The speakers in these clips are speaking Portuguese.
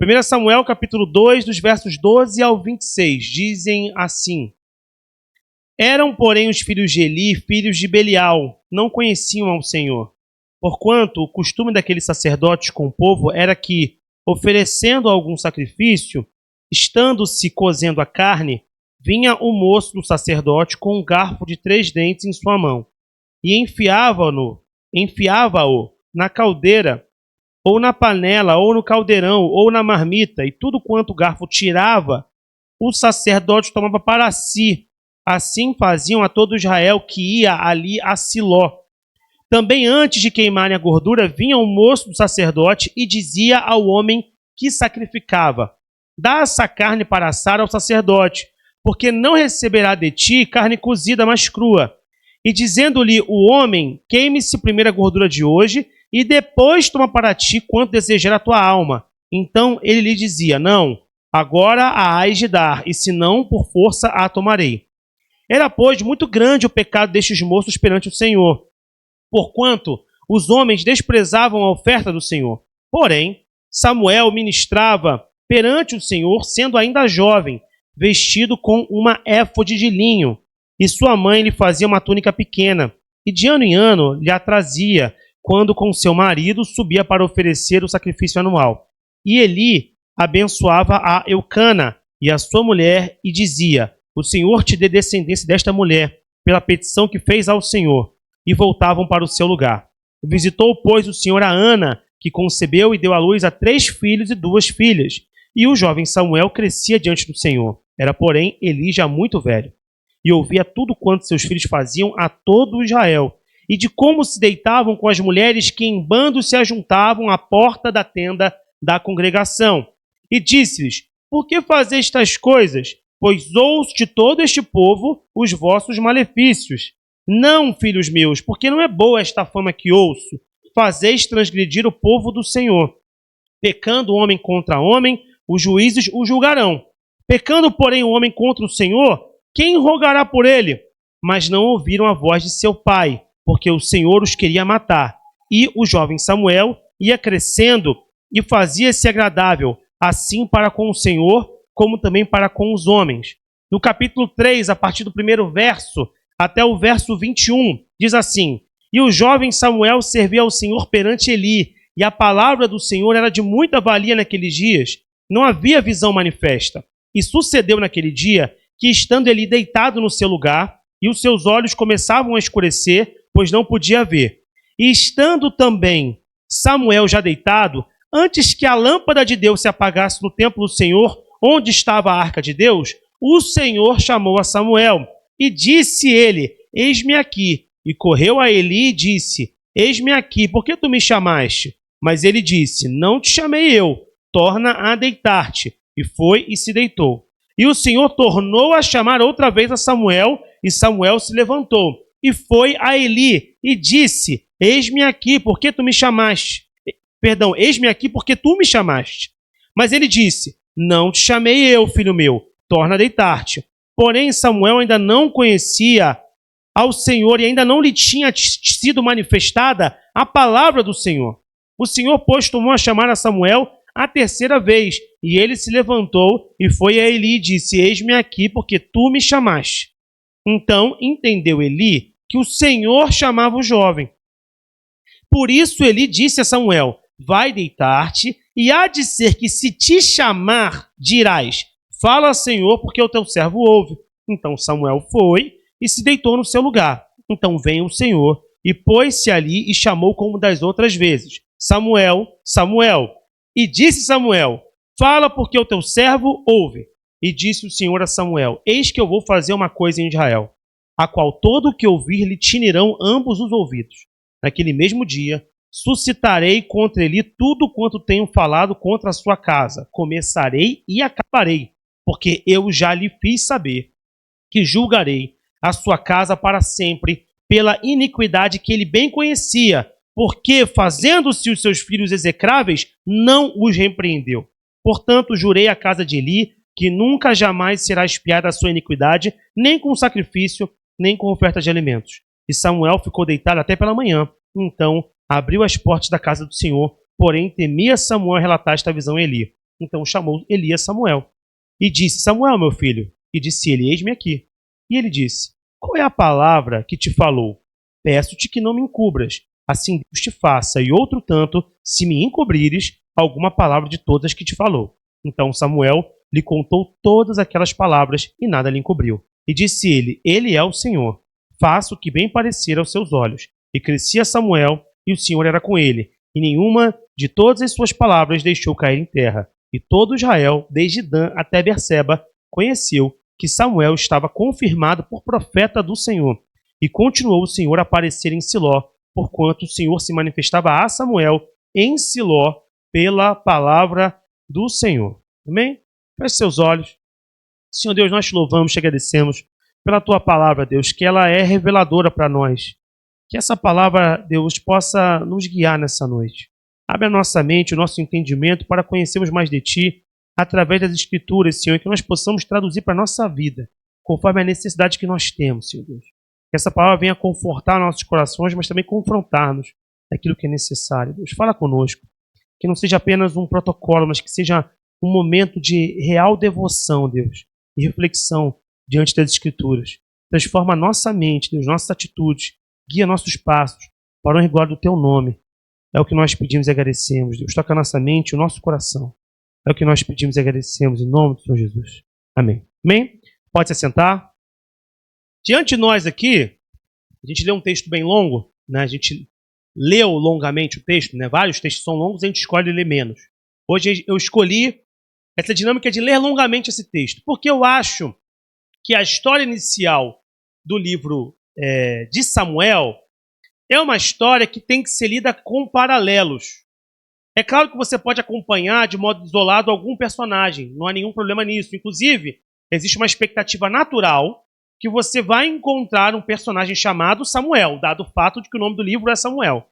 1 Samuel, capítulo 2, dos versos 12 ao 26, dizem assim: Eram, porém, os filhos de Eli, filhos de Belial, não conheciam ao Senhor. Porquanto o costume daqueles sacerdotes com o povo era que, oferecendo algum sacrifício, estando-se cozendo a carne, vinha o moço do sacerdote com um garfo de 3 dentes em sua mão, e enfiava-o na caldeira, ou na panela, ou no caldeirão, ou na marmita, e tudo quanto o garfo tirava, o sacerdote tomava para si. Assim faziam a todo Israel que ia ali a Siló. Também antes de queimarem a gordura, vinha o moço do sacerdote e dizia ao homem que sacrificava: Dá essa carne para assar ao sacerdote, porque não receberá de ti carne cozida, mas crua. E dizendo-lhe o homem: Queime-se primeiro a gordura de hoje, e depois toma para ti quanto desejar a tua alma. Então ele lhe dizia: Não, agora a hás de dar, e se não, por força a tomarei. Era, pois, muito grande o pecado destes moços perante o Senhor, porquanto os homens desprezavam a oferta do Senhor. Porém, Samuel ministrava perante o Senhor, sendo ainda jovem, vestido com uma éfode de linho, e sua mãe lhe fazia uma túnica pequena, e de ano em ano lhe a trazia, quando com seu marido subia para oferecer o sacrifício anual. E Eli abençoava a Eucana e a sua mulher, e dizia: O Senhor te dê descendência desta mulher, pela petição que fez ao Senhor. E voltavam para o seu lugar. Visitou, pois, o Senhor a Ana, que concebeu e deu à luz a 3 filhos e 2 filhas. E o jovem Samuel crescia diante do Senhor. Era, porém, Eli já muito velho. E ouvia tudo quanto seus filhos faziam a todo Israel, e de como se deitavam com as mulheres que em bando se ajuntavam à porta da tenda da congregação. E disse-lhes: Por que fazeis estas coisas? Pois ouço de todo este povo os vossos malefícios. Não, filhos meus, porque não é boa esta fama que ouço. Fazeis transgredir o povo do Senhor. Pecando homem contra homem, os juízes o julgarão. Pecando, porém, o homem contra o Senhor, quem rogará por ele? Mas não ouviram a voz de seu pai, porque o Senhor os queria matar. E o jovem Samuel ia crescendo e fazia-se agradável, assim para com o Senhor, como também para com os homens. No capítulo 3, a partir do primeiro verso até o verso 21, diz assim: E o jovem Samuel servia ao Senhor perante Eli, e a palavra do Senhor era de muita valia naqueles dias. Não havia visão manifesta. E sucedeu naquele dia que, estando Eli deitado no seu lugar, e os seus olhos começavam a escurecer, pois não podia ver. E estando também Samuel já deitado, antes que a lâmpada de Deus se apagasse no templo do Senhor, onde estava a arca de Deus, o Senhor chamou a Samuel. E disse ele: Eis-me aqui. E correu a Eli e disse: Eis-me aqui, por que tu me chamaste? Mas ele disse: Não te chamei eu, torna a deitar-te. E foi e se deitou. E o Senhor tornou a chamar outra vez a Samuel, e Samuel se levantou. E foi a Eli e disse: Eis-me aqui, por que tu me chamaste? Eis-me aqui, porque tu me chamaste. Mas ele disse: Não te chamei eu, filho meu, torna a deitar-te. Porém, Samuel ainda não conhecia ao Senhor e ainda não lhe tinha sido manifestada a palavra do Senhor. O Senhor, pois, tomou a chamar a Samuel a 3ª vez, e ele se levantou e foi a Eli e disse: Eis-me aqui, porque tu me chamaste. Então entendeu Eli que o Senhor chamava o jovem. Por isso Eli disse a Samuel: Vai deitar-te, e há de ser que, se te chamar, dirás: Fala, Senhor, porque o teu servo ouve. Então Samuel foi e se deitou no seu lugar. Então veio o Senhor e pôs-se ali e chamou como das outras vezes: Samuel, Samuel. E disse Samuel: Fala, porque o teu servo ouve. E disse o Senhor a Samuel: Eis que eu vou fazer uma coisa em Israel, a qual todo o que ouvir lhe tinirão ambos os ouvidos. Naquele mesmo dia suscitarei contra ele tudo quanto tenho falado contra a sua casa. Começarei e acabarei, porque eu já lhe fiz saber que julgarei a sua casa para sempre pela iniquidade que ele bem conhecia, porque, fazendo-se os seus filhos execráveis, não os repreendeu. Portanto, jurei à casa de Eli que nunca jamais será expiada a sua iniquidade, nem com sacrifício, nem com oferta de alimentos. E Samuel ficou deitado até pela manhã. Então abriu as portas da casa do Senhor, porém temia Samuel relatar esta visão a Eli. Então chamou Eli a Samuel e disse: Samuel, meu filho. E disse ele: Eis-me aqui. E ele disse: Qual é a palavra que te falou? Peço-te que não me encubras. Assim Deus te faça, e outro tanto, se me encobrires alguma palavra de todas que te falou. Então Samuel lhe contou todas aquelas palavras e nada lhe encobriu. E disse ele: Ele é o Senhor. Faça o que bem parecer aos seus olhos. E crescia Samuel, e o Senhor era com ele. E nenhuma de todas as suas palavras deixou cair em terra. E todo Israel, desde Dan até Berseba, conheceu que Samuel estava confirmado por profeta do Senhor. E continuou o Senhor a aparecer em Siló, porquanto o Senhor se manifestava a Samuel em Siló pela palavra do Senhor. Amém? Feche seus olhos. Senhor Deus, nós te louvamos, te agradecemos pela tua palavra, Deus, que ela é reveladora para nós. Que essa palavra, Deus, possa nos guiar nessa noite. Abre a nossa mente, o nosso entendimento para conhecermos mais de ti através das Escrituras, Senhor, e que nós possamos traduzir para a nossa vida, conforme a necessidade que nós temos, Senhor Deus. Que essa palavra venha confortar nossos corações, mas também confrontar-nos naquilo que é necessário. Deus, fala conosco. Que não seja apenas um protocolo, mas que seja um momento de real devoção, Deus, e reflexão diante das Escrituras. Transforma a nossa mente, Deus, nossas atitudes, guia nossos passos para o honra e glória do teu nome. É o que nós pedimos e agradecemos, Deus. Toca a nossa mente e o nosso coração. É o que nós pedimos e agradecemos em nome do Senhor Jesus. Amém. Amém? Pode se assentar. Diante de nós aqui, a gente lê um texto bem longo, né? A gente leu longamente o texto, né? Vários textos são longos, a gente escolhe ler menos. Hoje eu escolhi essa dinâmica de ler longamente esse texto, porque eu acho que a história inicial do livro de Samuel é uma história que tem que ser lida com paralelos. É claro que você pode acompanhar de modo isolado algum personagem, não há nenhum problema nisso. Inclusive, existe uma expectativa natural que você vai encontrar um personagem chamado Samuel, dado o fato de que o nome do livro é Samuel.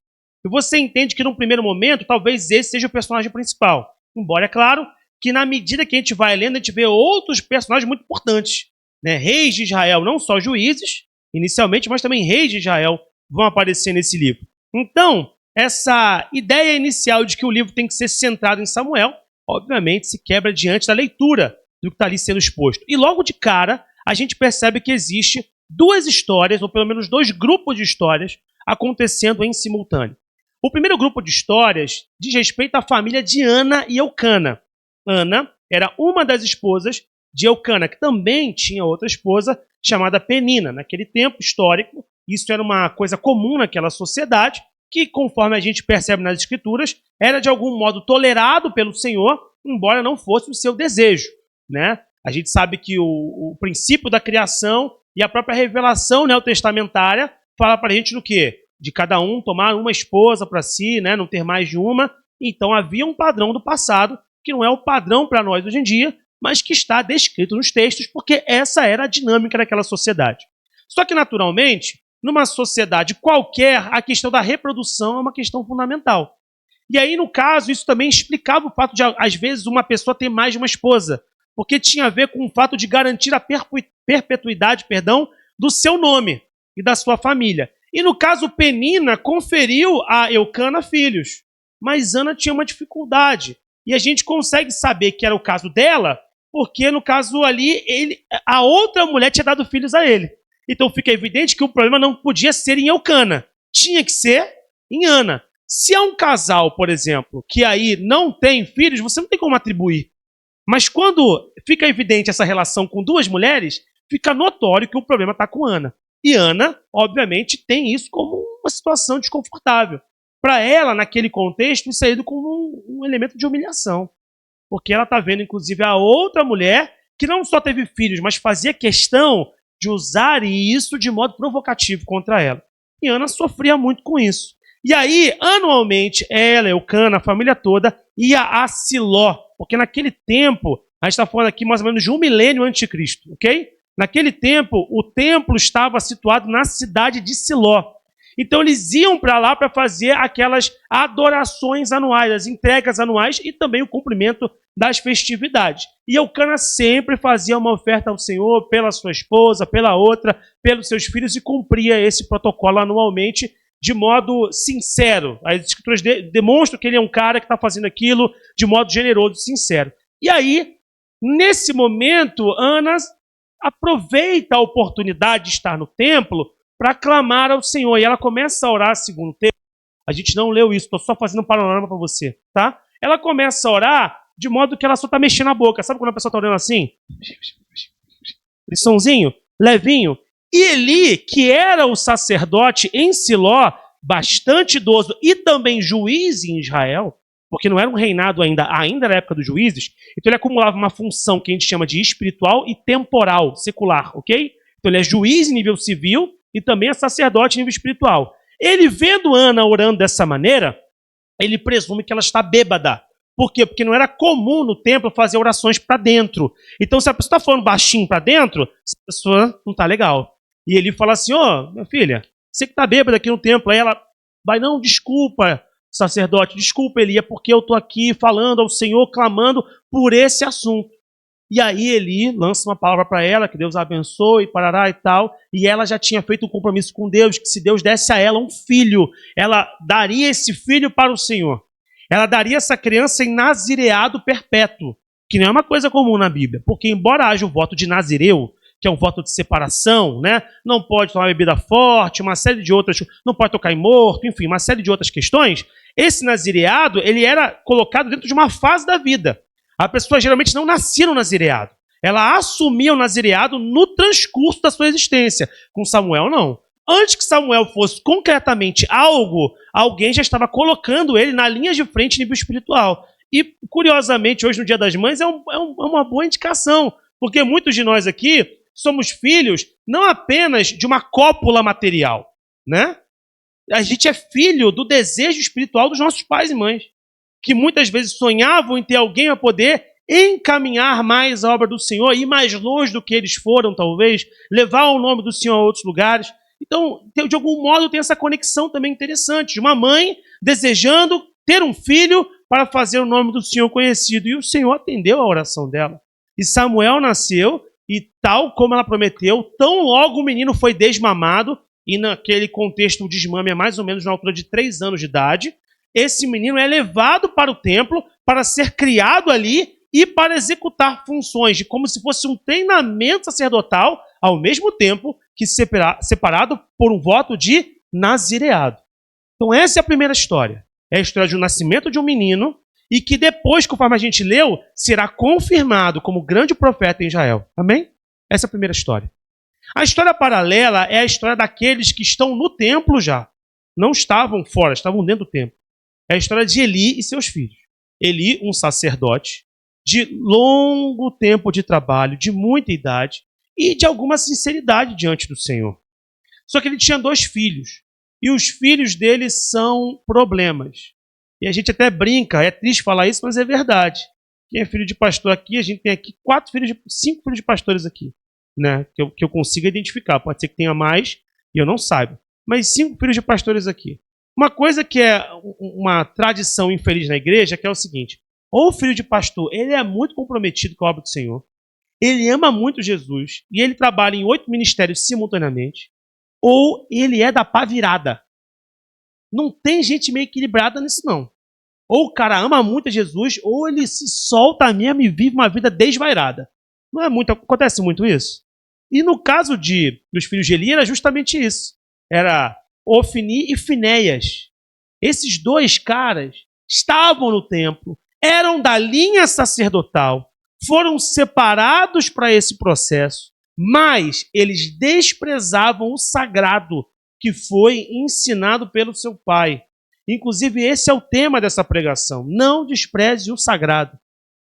E você entende que, num primeiro momento, talvez esse seja o personagem principal. Embora, é claro, que na medida que a gente vai lendo, a gente vê outros personagens muito importantes, né? Reis de Israel, não só juízes, inicialmente, mas também reis de Israel vão aparecer nesse livro. Então, essa ideia inicial de que o livro tem que ser centrado em Samuel, obviamente, se quebra diante da leitura do que está ali sendo exposto. E logo de cara, a gente percebe que existe duas histórias, ou pelo menos dois grupos de histórias, acontecendo em simultâneo. O primeiro grupo de histórias diz respeito à família de Ana e Eucana. Ana era uma das esposas de Eucana, que também tinha outra esposa chamada Penina. Naquele tempo histórico, isso era uma coisa comum naquela sociedade, que, conforme a gente percebe nas Escrituras, era de algum modo tolerado pelo Senhor, embora não fosse o seu desejo, né? A gente sabe que o princípio da criação e a própria revelação neotestamentária fala para a gente do quê? De cada um tomar uma esposa para si, né? Não ter mais de uma. Então havia um padrão do passado, que não é o padrão para nós hoje em dia, mas que está descrito nos textos, porque essa era a dinâmica daquela sociedade. Só que, naturalmente, numa sociedade qualquer, a questão da reprodução é uma questão fundamental. E aí, no caso, isso também explicava o fato de, às vezes, uma pessoa ter mais de uma esposa, porque tinha a ver com o fato de garantir a perpetuidade, do seu nome e da sua família. E, no caso, Penina conferiu a Eucana filhos, mas Ana tinha uma dificuldade. E a gente consegue saber que era o caso dela, porque, no caso ali, a outra mulher tinha dado filhos a ele. Então fica evidente que o problema não podia ser em Eucana, tinha que ser em Ana. Se há um casal, por exemplo, que aí não tem filhos, você não tem como atribuir. Mas quando fica evidente essa relação com duas mulheres, fica notório que o problema está com Ana. E Ana, obviamente, tem isso como uma situação desconfortável. Para ela, naquele contexto, isso é ido como um elemento de humilhação. Porque ela está vendo, inclusive, a outra mulher que não só teve filhos, mas fazia questão de usar isso de modo provocativo contra ela. E Ana sofria muito com isso. E aí, anualmente, ela, Eucana, a família toda, ia a Siló. Porque naquele tempo, a gente está falando aqui mais ou menos de 1 milênio antes de Cristo, ok? Naquele tempo, o templo estava situado na cidade de Siló. Então eles iam para lá para fazer aquelas adorações anuais, as entregas anuais e também o cumprimento das festividades. E Eucana sempre fazia uma oferta ao Senhor pela sua esposa, pela outra, pelos seus filhos e cumpria esse protocolo anualmente, de modo sincero. As escrituras demonstram que ele é um cara que está fazendo aquilo de modo generoso e sincero. E aí, nesse momento, Ana aproveita a oportunidade de estar no templo para clamar ao Senhor. E ela começa a orar segundo o texto. A gente não leu isso, estou só fazendo um panorama para você, tá? Ela começa a orar de modo que ela só está mexendo a boca. Sabe quando a pessoa está orando assim? Esse sonzinho, levinho. E Eli, que era o sacerdote em Siló, bastante idoso e também juiz em Israel, porque não era um reinado ainda era a época dos juízes, então ele acumulava uma função que a gente chama de espiritual e temporal, secular, ok? Então ele é juiz em nível civil e também é sacerdote em nível espiritual. Ele vendo Ana orando dessa maneira, ele presume que ela está bêbada. Por quê? Porque não era comum no templo fazer orações para dentro. Então, se a pessoa está falando baixinho para dentro, essa pessoa não está legal. E ele fala assim, minha filha, você que está bêbada aqui no templo. Aí ela vai, não, desculpa, sacerdote, desculpa, Eli, é porque eu estou aqui falando ao Senhor, clamando por esse assunto. E aí Eli lança uma palavra para ela, que Deus a abençoe, parará e tal, e ela já tinha feito um compromisso com Deus, que se Deus desse a ela um filho, ela daria esse filho para o Senhor. Ela daria essa criança em nazireado perpétuo, que não é uma coisa comum na Bíblia, porque embora haja o voto de nazireu, que é um voto de separação, né? Não pode tomar bebida forte, uma série de outras, não pode tocar em morto, enfim, uma série de outras questões, esse nazireado, ele era colocado dentro de uma fase da vida. A pessoa geralmente não nascia no nazireado. Ela assumia o nazireado no transcurso da sua existência. Com Samuel, não. Antes que Samuel fosse concretamente alguém já estava colocando ele na linha de frente nível espiritual. E, curiosamente, hoje no Dia das Mães é uma boa indicação, porque muitos de nós aqui somos filhos não apenas de uma cópula material, né? A gente é filho do desejo espiritual dos nossos pais e mães, que muitas vezes sonhavam em ter alguém a poder encaminhar mais a obra do Senhor, ir mais longe do que eles foram, talvez, levar o nome do Senhor a outros lugares. Então, de algum modo, tem essa conexão também interessante, de uma mãe desejando ter um filho para fazer o nome do Senhor conhecido. E o Senhor atendeu a oração dela. E Samuel nasceu, e tal como ela prometeu, tão logo o menino foi desmamado, e naquele contexto o desmame é mais ou menos na altura de 3 anos de idade, esse menino é levado para o templo para ser criado ali e para executar funções de como se fosse um treinamento sacerdotal, ao mesmo tempo que separado por um voto de nazireado. Então essa é a primeira história. É a história de um nascimento de um menino e que depois, conforme a gente leu, será confirmado como grande profeta em Israel. Amém? Essa é a primeira história. A história paralela é a história daqueles que estão no templo já. Não estavam fora, estavam dentro do templo. É a história de Eli e seus filhos. Eli, um sacerdote, de longo tempo de trabalho, de muita idade e de alguma sinceridade diante do Senhor. Só que ele tinha 2 filhos. E os filhos dele são problemas. E a gente até brinca, é triste falar isso, mas é verdade. Quem é filho de pastor aqui, a gente tem aqui 5 filhos de pastores aqui, né? Que eu consiga identificar. Pode ser que tenha mais e eu não saiba. Mas 5 filhos de pastores aqui. Uma coisa que é uma tradição infeliz na igreja que é o seguinte: ou o filho de pastor, ele é muito comprometido com a obra do Senhor, ele ama muito Jesus e ele trabalha em 8 ministérios simultaneamente, ou ele é da pá virada. Não tem gente meio equilibrada nisso, não. Ou o cara ama muito Jesus, ou ele se solta mesmo e vive uma vida desvairada. Não é muito, acontece muito isso? E no caso dos filhos de Eli, era justamente isso. Era Ofni e Finéias. Esses 2 caras estavam no templo, eram da linha sacerdotal, foram separados para esse processo, mas eles desprezavam o sagrado que foi ensinado pelo seu pai. Inclusive, esse é o tema dessa pregação. Não despreze o sagrado.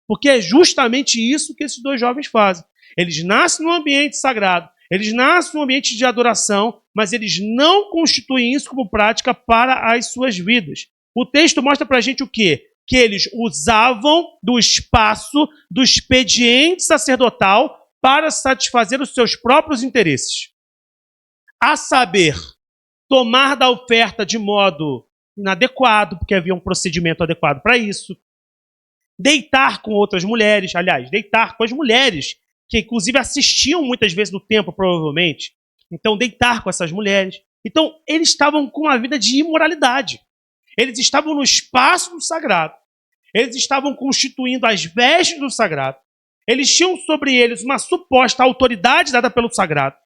Porque é justamente isso que esses 2 jovens fazem. Eles nascem num ambiente sagrado, eles nascem num ambiente de adoração, mas eles não constituem isso como prática para as suas vidas. O texto mostra para a gente o quê? Que eles usavam do espaço do expediente sacerdotal para satisfazer os seus próprios interesses. A saber, tomar da oferta de modo inadequado, porque havia um procedimento adequado para isso. Deitar com outras mulheres, aliás, deitar com as mulheres, que inclusive assistiam muitas vezes no templo, provavelmente. Então, deitar com essas mulheres. Então, eles estavam com uma vida de imoralidade. Eles estavam no espaço do sagrado. Eles estavam constituindo as vestes do sagrado. Eles tinham sobre eles uma suposta autoridade dada pelo sagrado.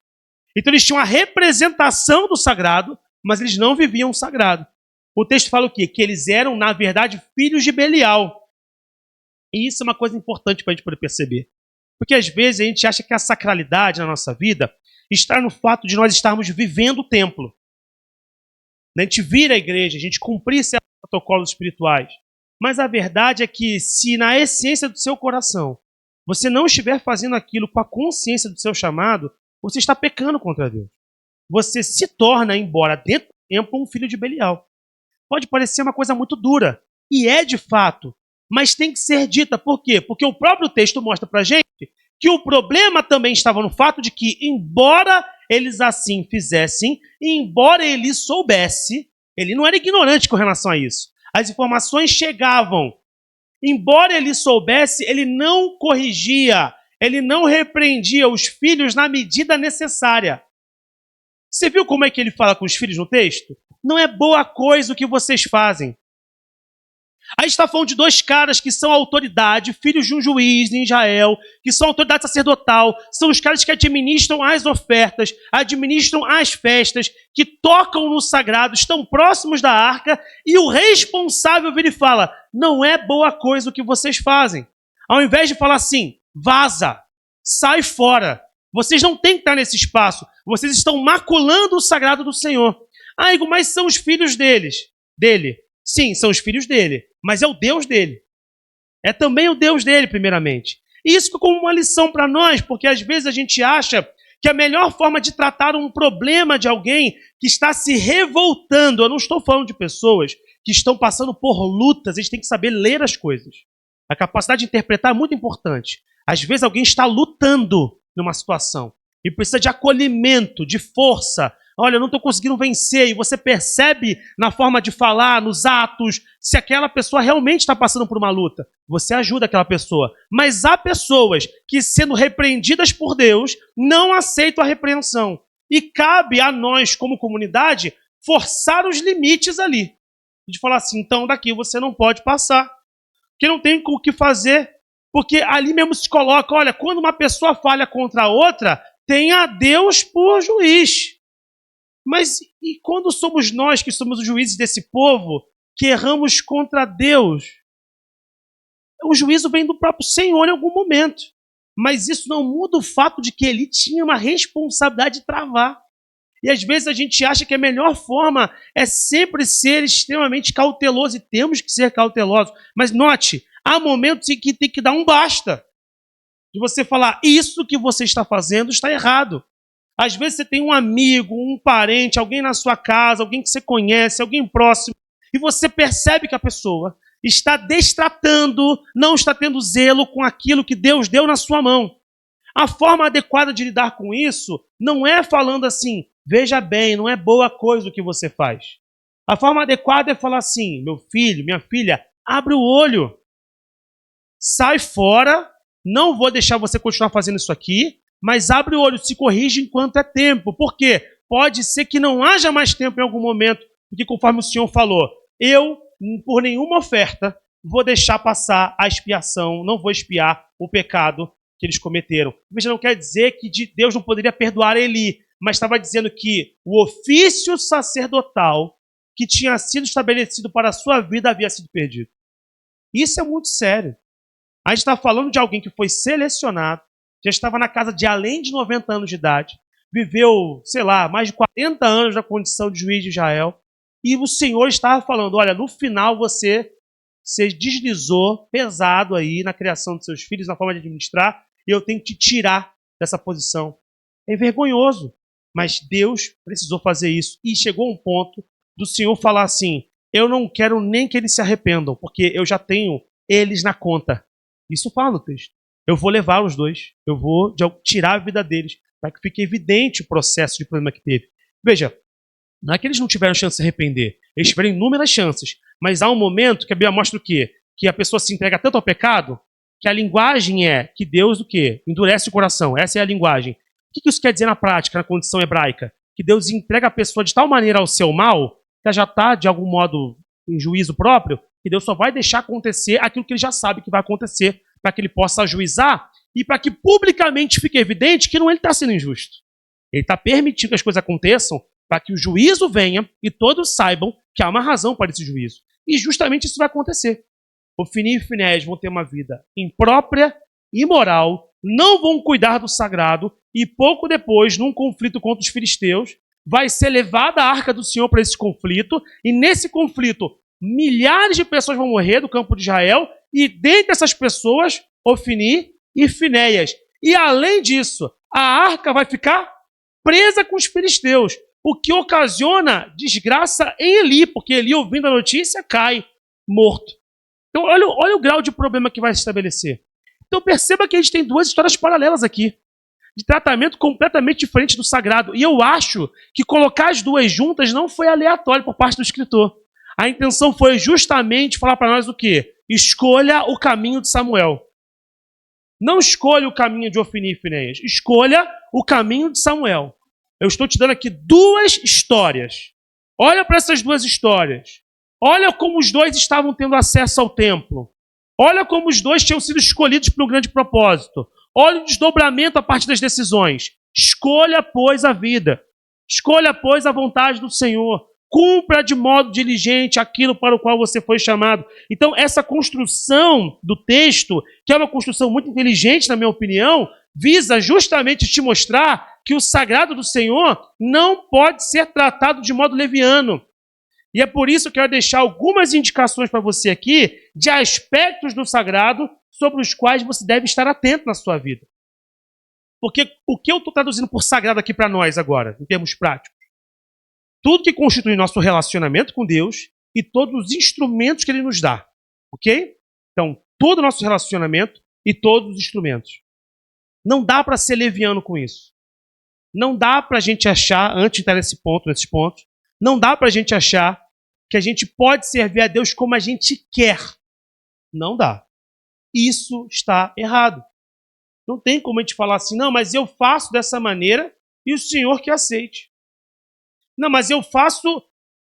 Então, eles tinham a representação do sagrado, mas eles não viviam o sagrado. O texto fala o quê? Que eles eram, na verdade, filhos de Belial. E isso é uma coisa importante para a gente poder perceber. Porque às vezes a gente acha que a sacralidade na nossa vida está no fato de nós estarmos vivendo o templo. A gente vir à igreja, a gente cumprir certos protocolos espirituais. Mas a verdade é que se na essência do seu coração você não estiver fazendo aquilo com a consciência do seu chamado, você está pecando contra Deus. Você se torna, embora dentro do templo, um filho de Belial. Pode parecer uma coisa muito dura, e é de fato, mas tem que ser dita. Por quê? Porque o próprio texto mostra pra gente que o problema também estava no fato de que, embora eles assim fizessem, e embora ele soubesse, ele não era ignorante com relação a isso. As informações chegavam. Embora ele soubesse, ele não corrigia, ele não repreendia os filhos na medida necessária. Você viu como é que ele fala com os filhos no texto? Não é boa coisa o que vocês fazem. Aí está falando de dois caras que são autoridade, filhos de um juiz em Israel, que são autoridade sacerdotal, são os caras que administram as ofertas, administram as festas, que tocam no sagrado, estão próximos da arca, e o responsável vira e fala, não é boa coisa o que vocês fazem. Ao invés de falar assim, vaza, sai fora, vocês não têm que estar nesse espaço, vocês estão maculando o sagrado do Senhor. Ah, Igor, mas são os filhos dele. Sim, são os filhos dele, mas é o Deus dele. É também o Deus dele, primeiramente. E isso ficou como uma lição para nós, porque às vezes a gente acha que a melhor forma de tratar um problema de alguém que está se revoltando, eu não estou falando de pessoas que estão passando por lutas, eles têm que saber ler as coisas. A capacidade de interpretar é muito importante. Às vezes alguém está lutando numa situação e precisa de acolhimento, de força. Olha, eu não estou conseguindo vencer. E você percebe na forma de falar, nos atos, se aquela pessoa realmente está passando por uma luta. Você ajuda aquela pessoa. Mas há pessoas que, sendo repreendidas por Deus, não aceitam a repreensão. E cabe a nós, como comunidade, forçar os limites ali. De falar assim, então daqui você não pode passar. Porque não tem o que fazer. Porque ali mesmo se coloca, olha, quando uma pessoa falha contra a outra, tem a Deus por juiz. Mas e quando somos nós que somos os juízes desse povo, que erramos contra Deus? O juízo vem do próprio Senhor em algum momento. Mas isso não muda o fato de que ele tinha uma responsabilidade de travar. E às vezes a gente acha que a melhor forma é sempre ser extremamente cauteloso, e temos que ser cautelosos. Mas note, há momentos em que tem que dar um basta. De você falar, isso que você está fazendo está errado. Às vezes você tem um amigo, um parente, alguém na sua casa, alguém que você conhece, alguém próximo, e você percebe que a pessoa está destratando, não está tendo zelo com aquilo que Deus deu na sua mão. A forma adequada de lidar com isso não é falando assim, veja bem, não é boa coisa o que você faz. A forma adequada é falar assim, meu filho, minha filha, abre o olho, sai fora, não vou deixar você continuar fazendo isso aqui, mas abre o olho, se corrige enquanto é tempo. Por quê? Pode ser que não haja mais tempo em algum momento, porque conforme o Senhor falou, eu, por nenhuma oferta, vou deixar passar a expiação, não vou expiar o pecado que eles cometeram. Veja, não quer dizer que Deus não poderia perdoar Eli, mas estava dizendo que o ofício sacerdotal que tinha sido estabelecido para a sua vida havia sido perdido. Isso é muito sério. A gente está falando de alguém que foi selecionado, já estava na casa de além de 90 anos de idade, viveu, sei lá, mais de 40 anos na condição de juiz de Israel, e o Senhor estava falando, olha, no final você deslizou pesado aí na criação dos seus filhos, na forma de administrar, e eu tenho que te tirar dessa posição. É vergonhoso, mas Deus precisou fazer isso, e chegou um ponto do Senhor falar assim, eu não quero nem que eles se arrependam, porque eu já tenho eles na conta. Isso fala no texto. Eu vou levar os dois, eu vou tirar a vida deles, para que fique evidente o processo de problema que teve. Veja, não é que eles não tiveram chance de se arrepender, eles tiveram inúmeras chances, mas há um momento que a Bíblia mostra o quê? Que a pessoa se entrega tanto ao pecado, que a linguagem é que Deus o quê? Endurece o coração, essa é a linguagem. O que isso quer dizer na prática, na condição hebraica? que Deus entrega a pessoa de tal maneira ao seu mal, que ela já está, de algum modo, em juízo próprio, que Deus só vai deixar acontecer aquilo que ele já sabe que vai acontecer, para que ele possa ajuizar e para que publicamente fique evidente que não ele está sendo injusto. Ele está permitindo que as coisas aconteçam para que o juízo venha e todos saibam que há uma razão para esse juízo. E justamente isso vai acontecer. Ofni e Finéias vão ter uma vida imprópria, imoral, não vão cuidar do sagrado e pouco depois, num conflito contra os filisteus, vai ser levada a arca do Senhor para esse conflito e nesse conflito milhares de pessoas vão morrer do campo de Israel e dentre essas pessoas, Ofni e Finéias. E além disso, a arca vai ficar presa com os filisteus, o que ocasiona desgraça em Eli, porque Eli, ouvindo a notícia, cai morto. Então, olha o grau de problema que vai se estabelecer. Então, perceba que a gente tem duas histórias paralelas aqui, de tratamento completamente diferente do sagrado. E eu acho que colocar as duas juntas não foi aleatório por parte do escritor. A intenção foi justamente falar para nós o quê? Escolha o caminho de Samuel. Não escolha o caminho de Ofni e Finéias. Escolha o caminho de Samuel. Eu estou te dando aqui duas histórias. Olha para essas duas histórias. Olha como os dois estavam tendo acesso ao templo. Olha como os dois tinham sido escolhidos para um grande propósito. Olha o desdobramento a partir das decisões. Escolha, pois, a vida. Escolha, pois, a vontade do Senhor. Cumpra de modo diligente aquilo para o qual você foi chamado. Então, essa construção do texto, que é uma construção muito inteligente, na minha opinião, visa justamente te mostrar que o sagrado do Senhor não pode ser tratado de modo leviano. E é por isso que eu quero deixar algumas indicações para você aqui de aspectos do sagrado sobre os quais você deve estar atento na sua vida. Porque o que eu estou traduzindo por sagrado aqui para nós agora, em termos práticos? Tudo que constitui nosso relacionamento com Deus e todos os instrumentos que Ele nos dá. Ok? Então, todo o nosso relacionamento e todos os instrumentos. Não dá para ser leviano com isso. Não dá para a gente achar, antes de entrar nesses pontos, não dá para a gente achar que a gente pode servir a Deus como a gente quer. Não dá. Isso está errado. Não tem como a gente falar assim, não, mas eu faço dessa maneira e o Senhor que aceite. Não, mas eu faço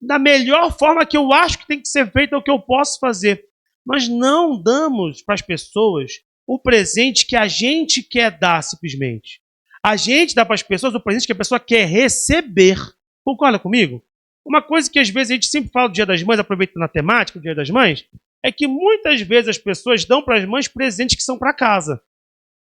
da melhor forma que eu acho que tem que ser feito, é o que eu posso fazer. Nós não damos para as pessoas o presente que a gente quer dar, simplesmente. A gente dá para as pessoas o presente que a pessoa quer receber. Concorda comigo? Uma coisa que às vezes a gente sempre fala do Dia das Mães, aproveitando a temática do Dia das Mães, é que muitas vezes as pessoas dão para as mães presentes que são para casa.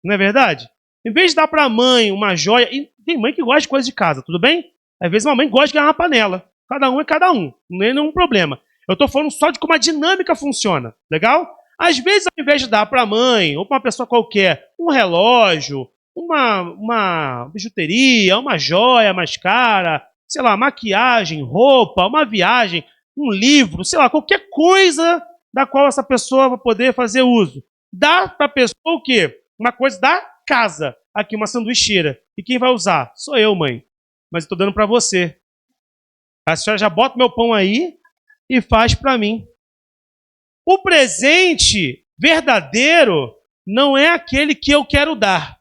Não é verdade? Em vez de dar para a mãe uma joia, e tem mãe que gosta de coisa de casa, tudo bem? Às vezes uma mãe gosta de ganhar uma panela. Cada um é cada um, não é nenhum problema. Eu estou falando só de como a dinâmica funciona, legal? Às vezes, ao invés de dar para a mãe ou para uma pessoa qualquer um relógio, uma bijuteria, uma joia mais cara, sei lá, maquiagem, roupa, uma viagem, um livro, sei lá, qualquer coisa da qual essa pessoa vai poder fazer uso. Dá para a pessoa o quê? Uma coisa da casa. Aqui, uma sanduicheira. E quem vai usar? Sou eu, mãe. Mas eu estou dando para você. A senhora já bota meu pão aí e faz para mim. O presente verdadeiro não é aquele que eu quero dar.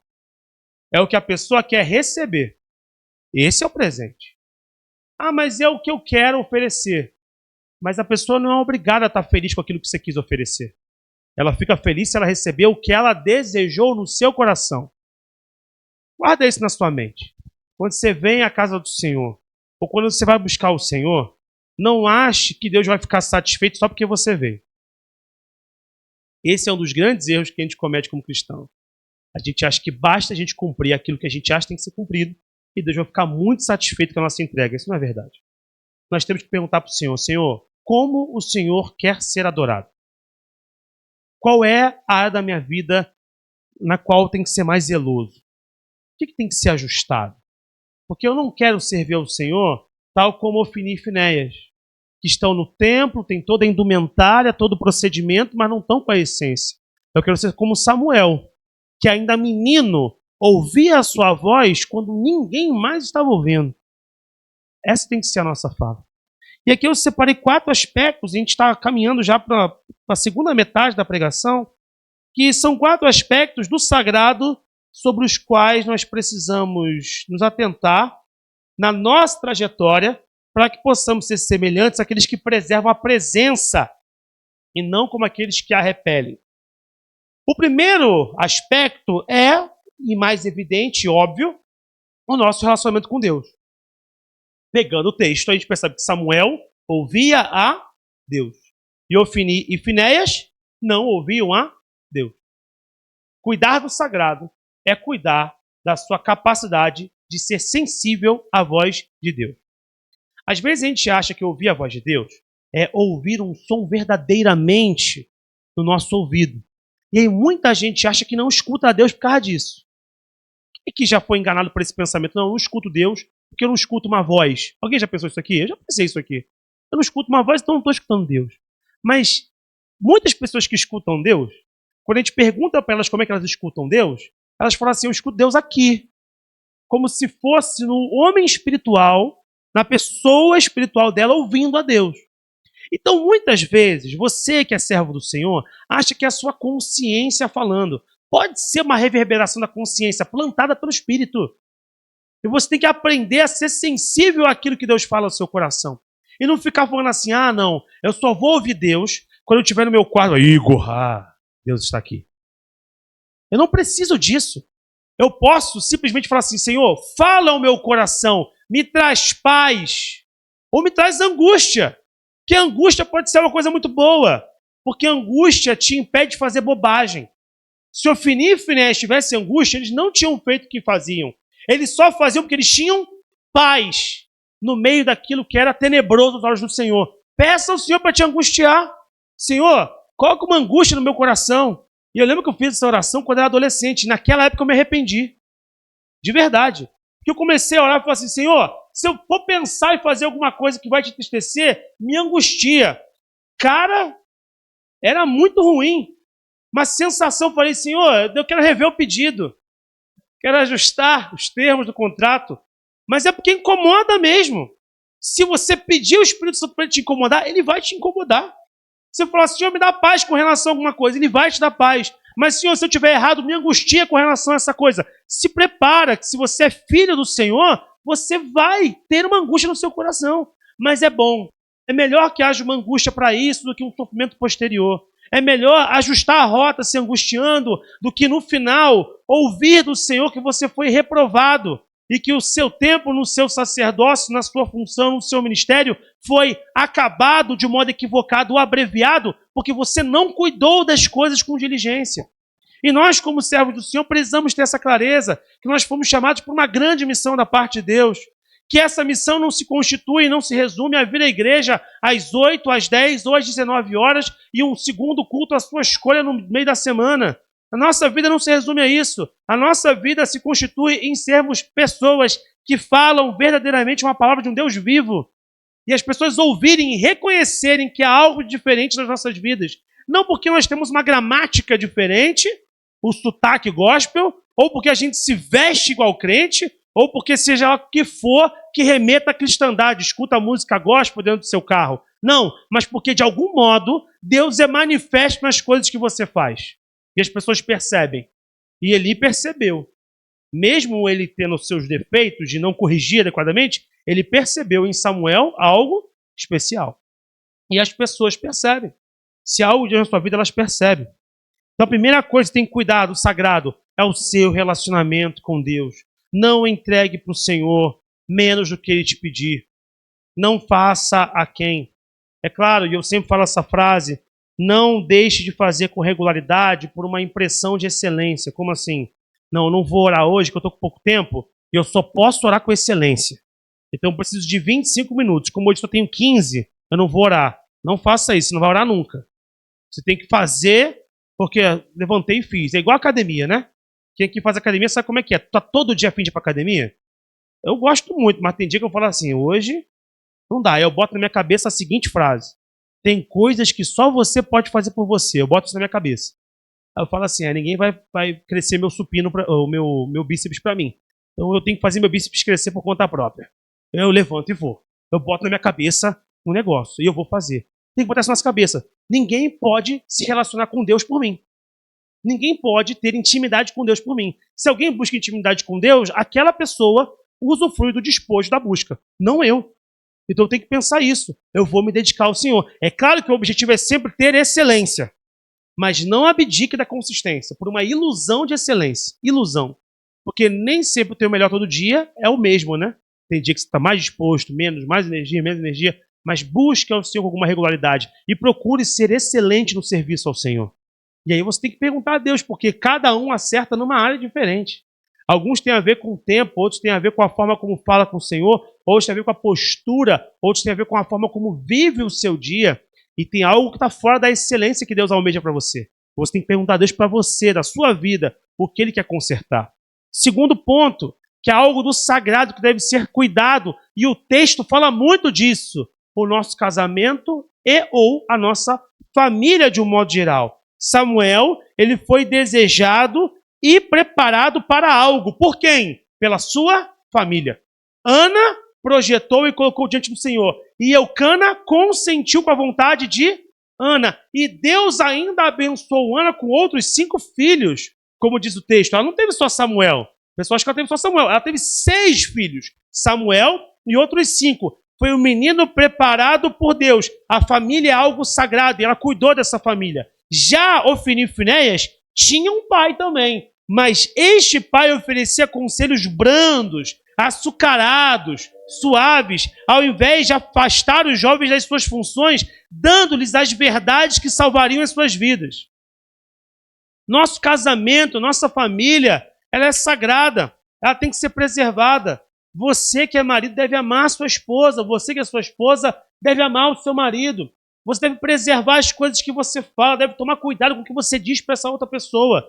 É o que a pessoa quer receber. Esse é o presente. Ah, mas é o que eu quero oferecer. Mas a pessoa não é obrigada a estar feliz com aquilo que você quis oferecer. Ela fica feliz se ela receber o que ela desejou no seu coração. Guarda isso na sua mente. Quando você vem à casa do Senhor, ou quando você vai buscar o Senhor, não ache que Deus vai ficar satisfeito só porque você veio. Esse é um dos grandes erros que a gente comete como cristão. A gente acha que basta a gente cumprir aquilo que a gente acha que tem que ser cumprido e Deus vai ficar muito satisfeito com a nossa entrega. Isso não é verdade. Nós temos que perguntar para o Senhor, Senhor, como o Senhor quer ser adorado? Qual é a área da minha vida na qual tem que ser mais zeloso? O que tem que ser ajustado? Porque eu não quero servir ao Senhor tal como Ofni e Finéias, que estão no templo, tem toda a indumentária, todo o procedimento, mas não estão com a essência. Eu quero ser como Samuel, que ainda menino ouvia a sua voz quando ninguém mais estava ouvindo. Essa tem que ser a nossa fala. E aqui eu separei 4 aspectos, e a gente está caminhando já para a segunda metade da pregação, que são 4 aspectos do sagrado sobre os quais nós precisamos nos atentar na nossa trajetória para que possamos ser semelhantes àqueles que preservam a presença e não como aqueles que a repelem. O primeiro aspecto é, e mais evidente e óbvio, o nosso relacionamento com Deus. Pegando o texto, a gente percebe que Samuel ouvia a Deus. E Ofni e Finéias não ouviam a Deus. Cuidar do sagrado é cuidar da sua capacidade de ser sensível à voz de Deus. Às vezes a gente acha que ouvir a voz de Deus é ouvir um som verdadeiramente no nosso ouvido. E aí muita gente acha que não escuta a Deus por causa disso. E que já foi enganado por esse pensamento? Não, eu não escuto Deus porque eu não escuto uma voz. Alguém já pensou isso aqui? Eu já pensei isso aqui. Eu não escuto uma voz, então não estou escutando Deus. Mas muitas pessoas que escutam Deus, quando a gente pergunta para elas como é que elas escutam Deus, elas falam assim, eu escuto Deus aqui. Como se fosse no homem espiritual, na pessoa espiritual dela, ouvindo a Deus. Então, muitas vezes, você que é servo do Senhor, acha que é a sua consciência falando. Pode ser uma reverberação da consciência plantada pelo Espírito. E você tem que aprender a ser sensível àquilo que Deus fala ao seu coração. E não ficar falando assim, não, eu só vou ouvir Deus quando eu estiver no meu quarto. Igor, Deus está aqui. Eu não preciso disso. Eu posso simplesmente falar assim, Senhor, fala ao meu coração, me traz paz, ou me traz angústia. Que angústia pode ser uma coisa muito boa, porque angústia te impede de fazer bobagem. Se Ofni e Finéias tivessem angústia, eles não tinham feito o que faziam. Eles só faziam porque eles tinham paz no meio daquilo que era tenebroso aos olhos do Senhor. Peça ao Senhor para te angustiar. Senhor, coloca uma angústia no meu coração. E eu lembro que eu fiz essa oração quando eu era adolescente. Naquela época eu me arrependi. De verdade. Porque eu comecei a orar e falei assim, Senhor, se eu for pensar em fazer alguma coisa que vai te entristecer, me angustia. Cara, era muito ruim. Uma sensação, falei, Senhor, eu quero rever o pedido. Quero ajustar os termos do contrato. Mas é porque incomoda mesmo. Se você pedir o Espírito Santo para ele te incomodar, ele vai te incomodar. Você falar, Senhor, me dá paz com relação a alguma coisa, ele vai te dar paz. Mas, Senhor, se eu estiver errado, me angustia com relação a essa coisa. Se prepara, que se você é filho do Senhor, você vai ter uma angústia no seu coração. Mas é bom. É melhor que haja uma angústia para isso do que um sofrimento posterior. É melhor ajustar a rota se angustiando do que no final ouvir do Senhor que você foi reprovado e que o seu tempo no seu sacerdócio, na sua função, no seu ministério foi acabado de modo equivocado ou abreviado porque você não cuidou das coisas com diligência. E nós, como servos do Senhor, precisamos ter essa clareza que nós fomos chamados por uma grande missão da parte de Deus. Que essa missão não se constitui e não se resume a vir à igreja às 8, às 10 ou às 19 horas e um segundo culto à sua escolha no meio da semana. A nossa vida não se resume a isso. A nossa vida se constitui em sermos pessoas que falam verdadeiramente uma palavra de um Deus vivo. E as pessoas ouvirem e reconhecerem que há algo diferente nas nossas vidas. Não porque nós temos uma gramática diferente, o sotaque gospel, ou porque a gente se veste igual crente, ou porque seja o que for que remeta à cristandade, escuta a música gospel dentro do seu carro. Não, mas porque de algum modo Deus é manifesto nas coisas que você faz. E as pessoas percebem. E Eli percebeu. Mesmo ele tendo os seus defeitos de não corrigir adequadamente, ele percebeu em Samuel algo especial. E as pessoas percebem. Se há algo de na sua vida, elas percebem. Então a primeira coisa que tem que cuidar do sagrado é o seu relacionamento com Deus. Não entregue para o Senhor menos do que Ele te pedir. Não faça a quem. É claro, e eu sempre falo essa frase, não deixe de fazer com regularidade por uma impressão de excelência. Como assim? Não, eu não vou orar hoje, que eu estou com pouco tempo, e eu só posso orar com excelência. Então eu preciso de 25 minutos. Como hoje eu só tenho 15, eu não vou orar. Não faça isso, você não vai orar nunca. Você tem que fazer, porque levantei e fiz. É igual a academia, né? Quem aqui faz academia sabe como é que é. Tu tá todo dia a fim de ir pra academia? Eu gosto muito, mas tem dia que eu falo assim, hoje não dá. Eu boto na minha cabeça a seguinte frase. Tem coisas que só você pode fazer por você. Eu boto isso na minha cabeça. Aí eu falo assim, ninguém vai crescer meu supino, o meu bíceps pra mim. Então eu tenho que fazer meu bíceps crescer por conta própria. Eu levanto e vou. Eu boto na minha cabeça um negócio e eu vou fazer. Tem que botar isso na nossa cabeça. Ninguém pode se relacionar com Deus por mim. Ninguém pode ter intimidade com Deus por mim. Se alguém busca intimidade com Deus, aquela pessoa usufrui do despojo da busca, não eu. Então eu tenho que pensar isso. Eu vou me dedicar ao Senhor. É claro que o objetivo é sempre ter excelência, mas não abdique da consistência por uma ilusão de excelência. Ilusão. Porque nem sempre o teu melhor todo dia é o mesmo, né? Tem dia que você está mais disposto, menos, mais energia, menos energia, mas busque ao Senhor com alguma regularidade e procure ser excelente no serviço ao Senhor. E aí você tem que perguntar a Deus, porque cada um acerta numa área diferente. Alguns têm a ver com o tempo, outros têm a ver com a forma como fala com o Senhor, outros têm a ver com a postura, outros têm a ver com a forma como vive o seu dia. E tem algo que está fora da excelência que Deus almeja para você. Você tem que perguntar a Deus para você, da sua vida, o que Ele quer consertar. Segundo ponto, que é algo do sagrado que deve ser cuidado, e o texto fala muito disso, o nosso casamento e ou a nossa família de um modo geral. Samuel, ele foi desejado e preparado para algo. Por quem? Pela sua família. Ana projetou e colocou diante do Senhor. E Eucana consentiu com a vontade de Ana. E Deus ainda abençoou Ana com outros 5 filhos, como diz o texto. Ela não teve só Samuel. O pessoal acha que ela teve só Samuel. Ela teve 6 filhos. Samuel e outros 5. Foi um menino preparado por Deus. A família é algo sagrado e ela cuidou dessa família. Já Ofni e Finéias tinha um pai também, mas este pai oferecia conselhos brandos, açucarados, suaves, ao invés de afastar os jovens das suas funções, dando-lhes as verdades que salvariam as suas vidas. Nosso casamento, nossa família, ela é sagrada, ela tem que ser preservada. Você que é marido deve amar a sua esposa, você que é sua esposa deve amar o seu marido. Você deve preservar as coisas que você fala, deve tomar cuidado com o que você diz para essa outra pessoa,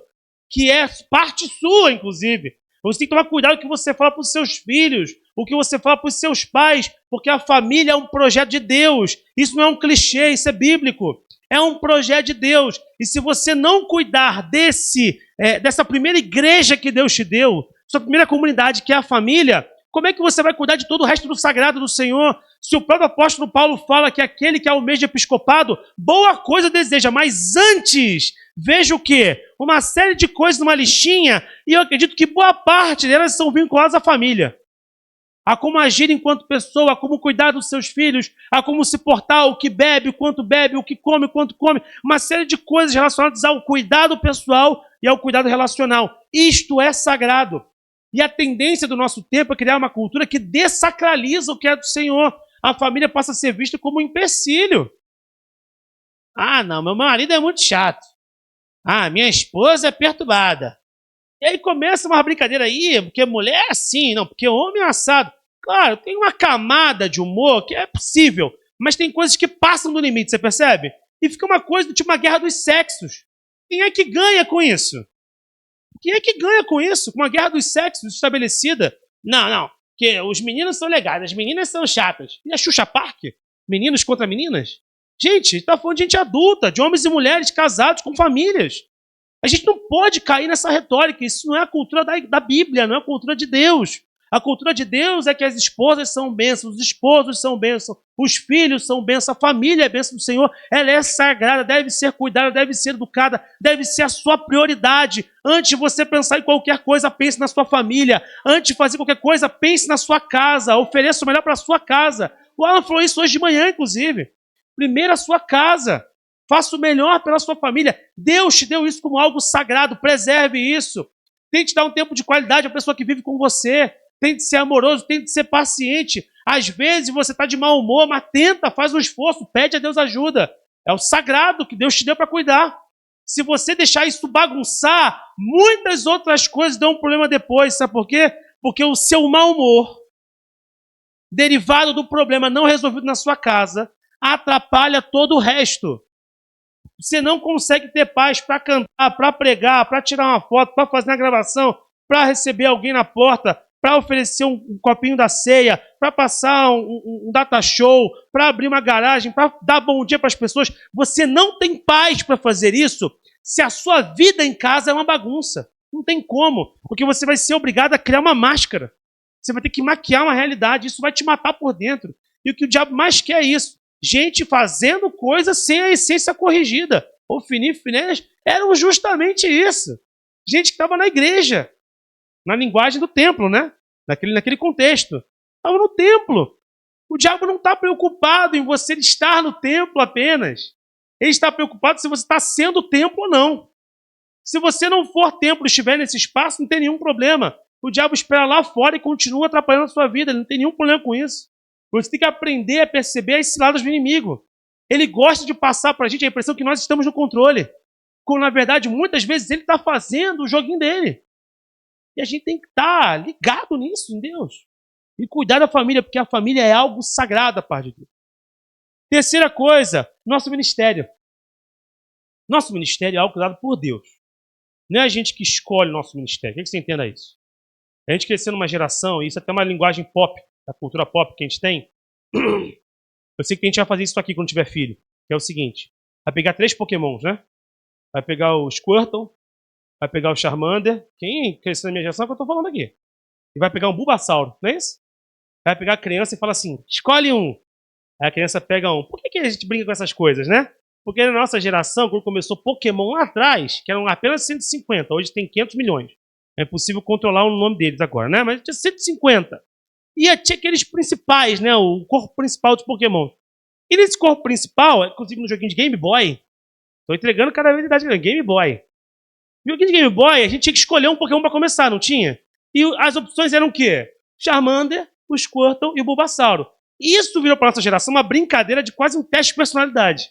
que é parte sua, inclusive. Você tem que tomar cuidado com o que você fala para os seus filhos, o que você fala para os seus pais, porque a família é um projeto de Deus. Isso não é um clichê, isso é bíblico. É um projeto de Deus. E se você não cuidar dessa primeira igreja que Deus te deu, sua primeira comunidade, que é a família, como é que você vai cuidar de todo o resto do sagrado do Senhor? Se o próprio apóstolo Paulo fala que aquele que almeja episcopado, boa coisa deseja, mas antes, veja o quê? Uma série de coisas numa listinha, e eu acredito que boa parte delas são vinculadas à família. A como agir enquanto pessoa, a como cuidar dos seus filhos, a como se portar, o que bebe, o quanto bebe, o que come, o quanto come. Uma série de coisas relacionadas ao cuidado pessoal e ao cuidado relacional. Isto é sagrado. E a tendência do nosso tempo é criar uma cultura que dessacraliza o que é do Senhor. A família passa a ser vista como um empecilho. Ah, não, meu marido é muito chato. Ah, minha esposa é perturbada. E aí começa uma brincadeira aí, porque mulher é assim, não, porque homem é assado. Claro, tem uma camada de humor que é possível, mas tem coisas que passam do limite, você percebe? E fica uma coisa do tipo uma guerra dos sexos. Quem é que ganha com isso? Quem é que ganha com isso? Com uma guerra dos sexos estabelecida? Não, porque os meninos são legais, as meninas são chatas. E a Xuxa Park? Meninos contra meninas? Gente, está falando de gente adulta, de homens e mulheres casados com famílias. A gente não pode cair nessa retórica. Isso não é a cultura da Bíblia, não é a cultura de Deus. A cultura de Deus é que as esposas são bênçãos, os esposos são bênçãos, os filhos são bênçãos, a família é bênção do Senhor. Ela é sagrada, deve ser cuidada, deve ser educada, deve ser a sua prioridade. Antes de você pensar em qualquer coisa, pense na sua família. Antes de fazer qualquer coisa, pense na sua casa. Ofereça o melhor para a sua casa. O Alan falou isso hoje de manhã, inclusive. Primeiro a sua casa. Faça o melhor pela sua família. Deus te deu isso como algo sagrado. Preserve isso. Tente dar um tempo de qualidade à pessoa que vive com você. Tente ser amoroso, tente ser paciente. Às vezes você está de mau humor, mas tenta, faz um esforço, pede a Deus ajuda. É o sagrado que Deus te deu para cuidar. Se você deixar isso bagunçar, muitas outras coisas dão um problema depois. Sabe por quê? Porque o seu mau humor, derivado do problema não resolvido na sua casa, atrapalha todo o resto. Você não consegue ter paz para cantar, para pregar, para tirar uma foto, para fazer uma gravação, para receber alguém na porta, para oferecer um copinho da ceia, para passar um data show, para abrir uma garagem, para dar bom dia para as pessoas. Você não tem paz para fazer isso se a sua vida em casa é uma bagunça. Não tem como, porque você vai ser obrigado a criar uma máscara. Você vai ter que maquiar uma realidade, isso vai te matar por dentro. E o que o diabo mais quer é isso. Gente fazendo coisas sem a essência corrigida. Ofni e Finéias eram justamente isso. Gente que estava na igreja, na linguagem do templo, né? naquele contexto. Estava no templo. O diabo não está preocupado em você estar no templo apenas. Ele está preocupado se você está sendo templo ou não. Se você não for templo e estiver nesse espaço, não tem nenhum problema. O diabo espera lá fora e continua atrapalhando a sua vida. Ele não tem nenhum problema com isso. Você tem que aprender a perceber as ciladas do inimigo. Ele gosta de passar para a gente a impressão que nós estamos no controle. Quando, na verdade, muitas vezes ele está fazendo o joguinho dele. E a gente tem que estar ligado nisso, em Deus. E cuidar da família, porque a família é algo sagrado a parte de Deus. Terceira coisa, nosso ministério. Nosso ministério é algo criado por Deus. Não é a gente que escolhe o nosso ministério. O que você entenda isso? A gente crescendo numa geração, e isso é até uma linguagem pop, da cultura pop que a gente tem. Eu sei que a gente vai fazer isso aqui quando tiver filho. Que é o seguinte, vai pegar 3 pokémons, né? Vai pegar o Squirtle, vai pegar o Charmander. Quem cresceu na minha geração é o que eu estou falando aqui. E vai pegar um Bulbasauro, não é isso? Vai pegar a criança e fala assim, escolhe um. Aí a criança pega um. Por que a gente brinca com essas coisas, né? Porque na nossa geração, quando começou Pokémon lá atrás, que eram apenas 150, hoje tem 500 milhões. É impossível controlar o nome deles agora, né? Mas tinha 150. E tinha aqueles principais, né? O corpo principal dos Pokémon. E nesse corpo principal, inclusive no joguinho de Game Boy, tô entregando cada vez a idade grande, Game Boy. No joguinho de Game Boy, a gente tinha que escolher um Pokémon para começar, não tinha? E as opções eram o quê? Charmander, o Squirtle e o Bulbasauro. Isso virou para nossa geração uma brincadeira de quase um teste de personalidade.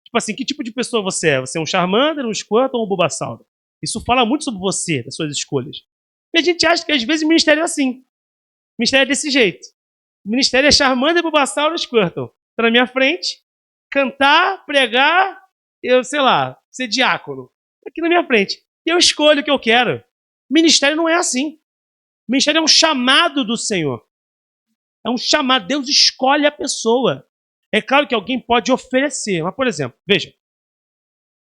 Tipo assim, que tipo de pessoa você é? Você é um Charmander, um Squirtle ou um Bulbasauro? Isso fala muito sobre você, das suas escolhas. E a gente acha que às vezes o ministério é assim. O ministério é desse jeito. O ministério é Charmander, Bulbasauro e Squirtle. Tá na minha frente, cantar, pregar, eu, sei lá, ser diácono. Aqui na minha frente. E eu escolho o que eu quero. Ministério não é assim. Ministério é um chamado do Senhor. É um chamado. Deus escolhe a pessoa. É claro que alguém pode oferecer. Mas, por exemplo, veja.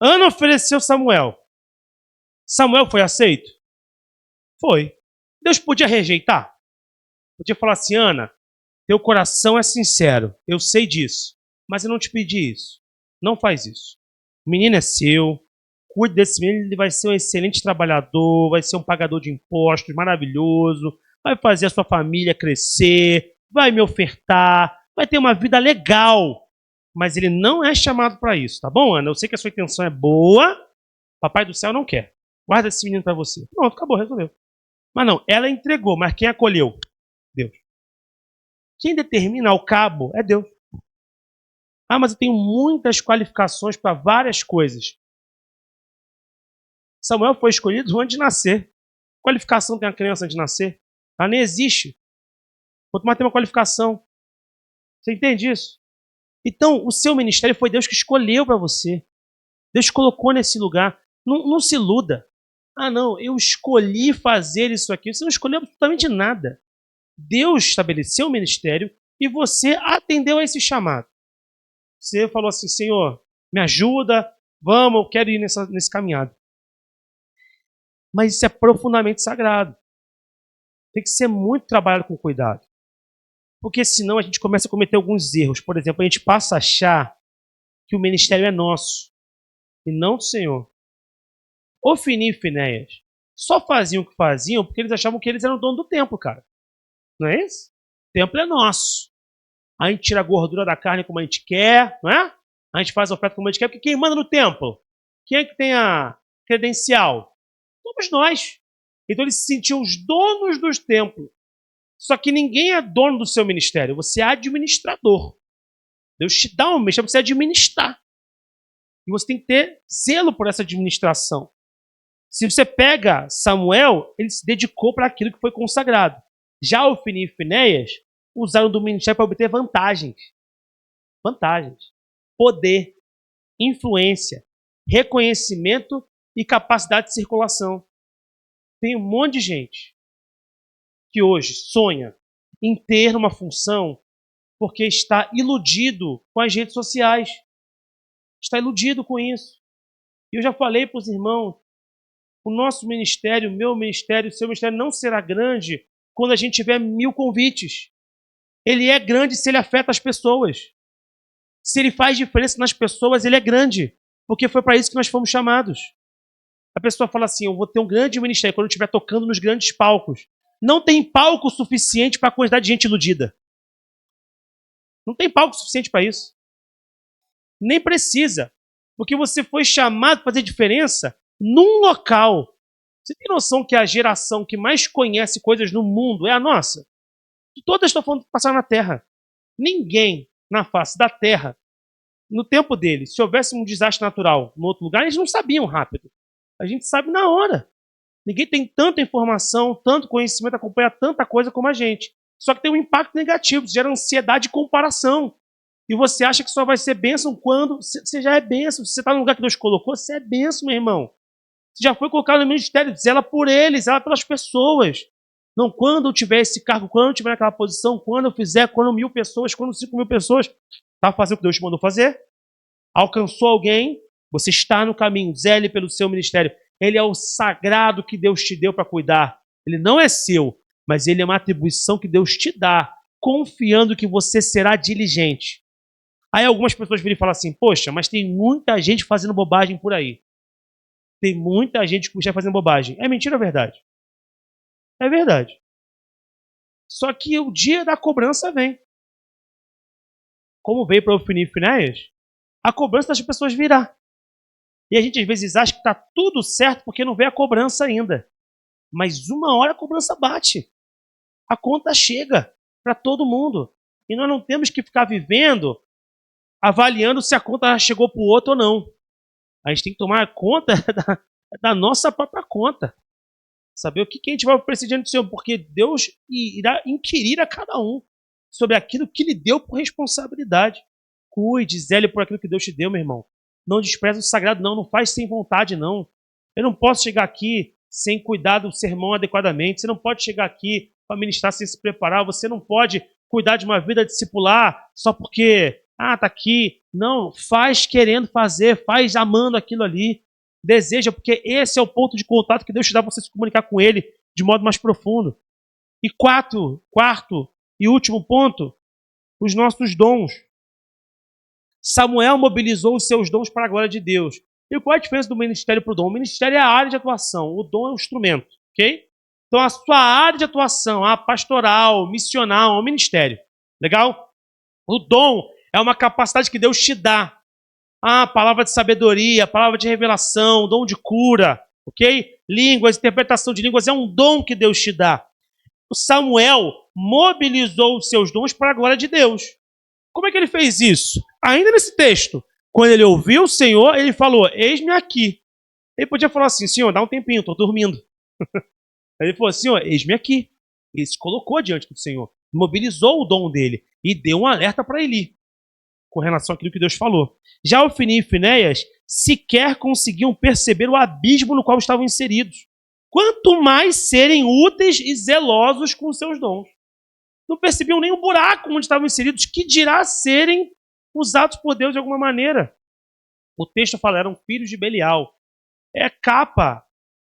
Ana ofereceu Samuel. Samuel foi aceito? Foi. Deus podia rejeitar? Podia falar assim, Ana, teu coração é sincero. Eu sei disso. Mas eu não te pedi isso. Não faz isso. O menino é seu. Cuide desse menino. Ele vai ser um excelente trabalhador. Vai ser um pagador de impostos maravilhoso. Vai fazer a sua família crescer. Vai me ofertar. Vai ter uma vida legal. Mas ele não é chamado para isso. Tá bom, Ana? Eu sei que a sua intenção é boa. Papai do céu não quer. Guarda esse menino para você. Pronto, acabou, resolveu. Mas não, ela entregou. Mas quem acolheu? Deus. Quem determina o cabo é Deus. Ah, mas eu tenho muitas qualificações para várias coisas. Samuel foi escolhido antes de nascer. Qualificação tem a criança antes de nascer? Ela nem existe. Quanto mais tem uma qualificação. Você entende isso? Então, o seu ministério foi Deus que escolheu para você. Deus colocou nesse lugar. Não se iluda. Ah, não, eu escolhi fazer isso aqui. Você não escolheu absolutamente nada. Deus estabeleceu o ministério e você atendeu a esse chamado. Você falou assim, Senhor, me ajuda, vamos, eu quero ir nesse caminhado. Mas isso é profundamente sagrado. Tem que ser muito trabalhado com cuidado. Porque senão a gente começa a cometer alguns erros. Por exemplo, a gente passa a achar que o ministério é nosso e não do Senhor. Ofni e Finéias só faziam o que faziam porque eles achavam que eles eram dono do templo, cara. Não é isso? O templo é nosso. A gente tira a gordura da carne como a gente quer, não é? A gente faz a oferta como a gente quer, porque quem manda no templo? Quem é que tem a credencial? Somos nós. Então eles se sentiam os donos dos templos. Só que ninguém é dono do seu ministério, você é administrador. Deus te dá um ministério para você administrar. E você tem que ter zelo por essa administração. Se você pega Samuel, ele se dedicou para aquilo que foi consagrado. Já Ofni e Finéias usaram do ministério para obter vantagens. Vantagens. Poder, influência, reconhecimento e capacidade de circulação. Tem um monte de gente que hoje sonha em ter uma função porque está iludido com as redes sociais. Está iludido com isso. E eu já falei para os irmãos, o nosso ministério, o meu ministério, o seu ministério não será grande quando a gente tiver 1000 convites. Ele é grande se ele afeta as pessoas. Se ele faz diferença nas pessoas, ele é grande. Porque foi para isso que nós fomos chamados. A pessoa fala assim, eu vou ter um grande ministério quando eu estiver tocando nos grandes palcos. Não tem palco suficiente para a quantidade de gente iludida. Não tem palco suficiente para isso. Nem precisa. Porque você foi chamado para fazer diferença num local. Você tem noção que a geração que mais conhece coisas no mundo é a nossa? Todas estão falando de passar na Terra. Ninguém na face da Terra, no tempo deles, se houvesse um desastre natural em outro lugar, eles não sabiam rápido. A gente sabe na hora. Ninguém tem tanta informação, tanto conhecimento, acompanha tanta coisa como a gente. Só que tem um impacto negativo, gera ansiedade e comparação. E você acha que só vai ser bênção quando você já é bênção. Se você está no lugar que Deus colocou, você é bênção, meu irmão. Você já foi colocado no ministério, zela por eles, zela pelas pessoas. Não quando eu tiver esse cargo, quando eu tiver naquela posição, quando eu fizer, quando 1.000 pessoas, quando 5.000 pessoas. Está fazendo o que Deus te mandou fazer? Alcançou alguém? Você está no caminho, zele pelo seu ministério. Ele é o sagrado que Deus te deu para cuidar. Ele não é seu, mas ele é uma atribuição que Deus te dá, confiando que você será diligente. Aí algumas pessoas viram e falam assim, poxa, mas tem muita gente fazendo bobagem por aí. Tem muita gente que está fazendo bobagem. É mentira ou é verdade? É verdade. Só que o dia da cobrança vem. Como veio para Ofni e Finéias, a cobrança das pessoas virá. E a gente às vezes acha que está tudo certo porque não vê a cobrança ainda. Mas uma hora a cobrança bate. A conta chega para todo mundo. E nós não temos que ficar vivendo avaliando se a conta chegou para o outro ou não. A gente tem que tomar conta da nossa própria conta. Saber o que a gente vai oferecer diante do Senhor, porque Deus irá inquirir a cada um sobre aquilo que lhe deu por responsabilidade. Cuide, zele por aquilo que Deus te deu, meu irmão. Não despreze o sagrado, não. Não faz sem vontade, não. Eu não posso chegar aqui sem cuidar do sermão adequadamente. Você não pode chegar aqui para ministrar sem se preparar. Você não pode cuidar de uma vida discipular só porque, tá aqui. Não, faz querendo fazer, faz amando aquilo ali. Deseja, porque esse é o ponto de contato que Deus te dá para você se comunicar com Ele de modo mais profundo. E quarto e último ponto, os nossos dons. Samuel mobilizou os seus dons para a glória de Deus. E qual é a diferença do ministério para o dom? O ministério é a área de atuação, o dom é o instrumento, ok? Então a sua área de atuação, a pastoral, missional, é o ministério. Legal? O dom é uma capacidade que Deus te dá. Palavra de sabedoria, palavra de revelação, dom de cura, ok? Línguas, interpretação de línguas é um dom que Deus te dá. O Samuel mobilizou os seus dons para a glória de Deus. Como é que ele fez isso? Ainda nesse texto, quando ele ouviu o Senhor, ele falou, eis-me aqui. Ele podia falar assim, Senhor, dá um tempinho, estou dormindo. Ele falou, Senhor, eis-me aqui. Ele se colocou diante do Senhor, mobilizou o dom dele e deu um alerta para Eli com relação àquilo que Deus falou. Já Ofni e Finéias sequer conseguiam perceber o abismo no qual estavam inseridos. Quanto mais serem úteis e zelosos com os seus dons. Não percebiam nem o buraco onde estavam inseridos, que dirá serem usados por Deus de alguma maneira. O texto fala, eram filhos de Belial. É capa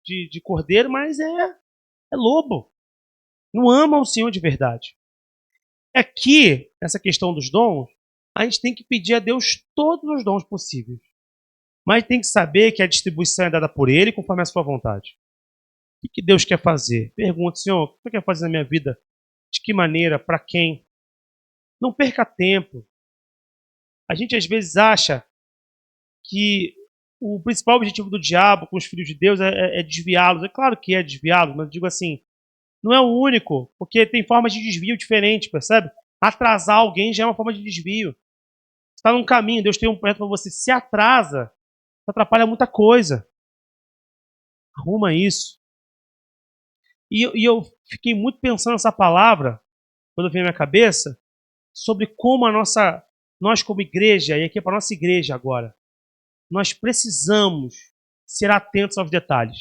de cordeiro, mas é lobo. Não amam o Senhor de verdade. Aqui, nessa questão dos dons, a gente tem que pedir a Deus todos os dons possíveis. Mas tem que saber que a distribuição é dada por Ele conforme a sua vontade. O que Deus quer fazer? Pergunta, Senhor, o que você quer fazer na minha vida? De que maneira? Para quem? Não perca tempo. A gente às vezes acha que o principal objetivo do diabo com os filhos de Deus é desviá-los. É claro que é desviá-los, mas eu digo assim, não é o único, porque tem formas de desvio diferentes, percebe? Atrasar alguém já é uma forma de desvio. Você está num caminho, Deus tem um projeto para você. Se atrasa, atrapalha muita coisa. Arruma isso. E eu fiquei muito pensando nessa palavra, quando veio na minha cabeça, sobre como nós como igreja, e aqui é para a nossa igreja agora, nós precisamos ser atentos aos detalhes.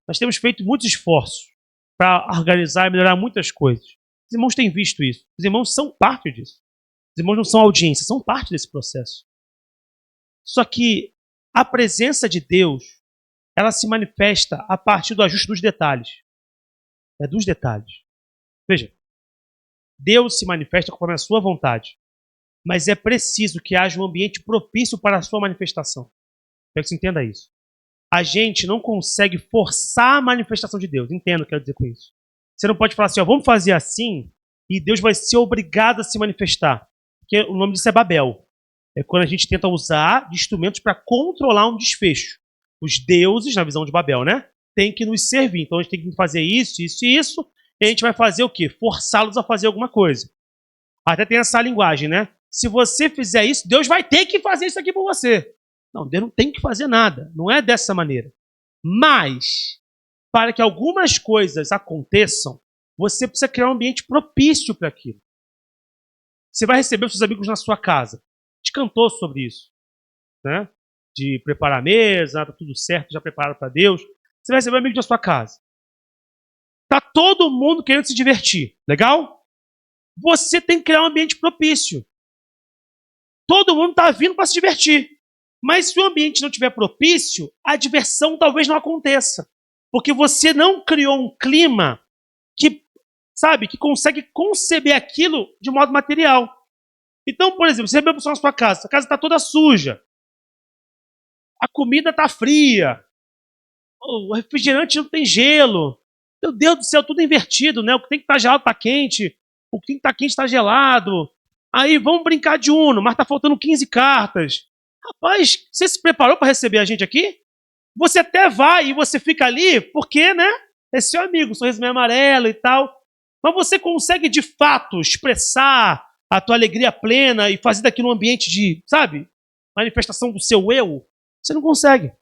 Nós temos feito muitos esforços para organizar e melhorar muitas coisas. Os irmãos têm visto isso. Os irmãos são parte disso. Os irmãos não são audiência, são parte desse processo. Só que a presença de Deus, ela se manifesta a partir do ajuste dos detalhes. É dos detalhes. Veja, Deus se manifesta conforme a sua vontade, mas é preciso que haja um ambiente propício para a sua manifestação. Quero que você entenda isso. A gente não consegue forçar a manifestação de Deus. Entenda o que eu quero dizer com isso. Você não pode falar assim, ó, vamos fazer assim e Deus vai ser obrigado a se manifestar. Porque o nome disso é Babel. É quando a gente tenta usar de instrumentos para controlar um desfecho. Os deuses, na visão de Babel, né? Tem que nos servir. Então a gente tem que fazer isso, isso e isso. E a gente vai fazer o quê? Forçá-los a fazer alguma coisa. Até tem essa linguagem, né? Se você fizer isso, Deus vai ter que fazer isso aqui por você. Não, Deus não tem que fazer nada. Não é dessa maneira. Mas, para que algumas coisas aconteçam, você precisa criar um ambiente propício para aquilo. Você vai receber os seus amigos na sua casa. A gente cantou sobre isso, né? De preparar a mesa, tá tudo certo, já preparado para Deus. Você vai receber amigos na sua casa. Tá todo mundo querendo se divertir, legal? Você tem que criar um ambiente propício. Todo mundo está vindo para se divertir. Mas se o ambiente não estiver propício, a diversão talvez não aconteça. Porque você não criou um clima que, sabe, que consegue conceber aquilo de modo material. Então, por exemplo, você recebeu uma pessoa na sua casa, a casa está toda suja. A comida está fria. O refrigerante não tem gelo. Meu Deus do céu, tudo invertido, né? O que tem que estar gelado está quente. O que tem que estar quente está gelado. Aí, vamos brincar de Uno, mas está faltando 15 cartas. Rapaz, você se preparou para receber a gente aqui? Você até vai e você fica ali porque, né? É seu amigo, sorriso meio amarelo e tal. Mas você consegue, de fato, expressar a tua alegria plena e fazer daquilo um ambiente de, sabe? Manifestação do seu eu? Você não consegue.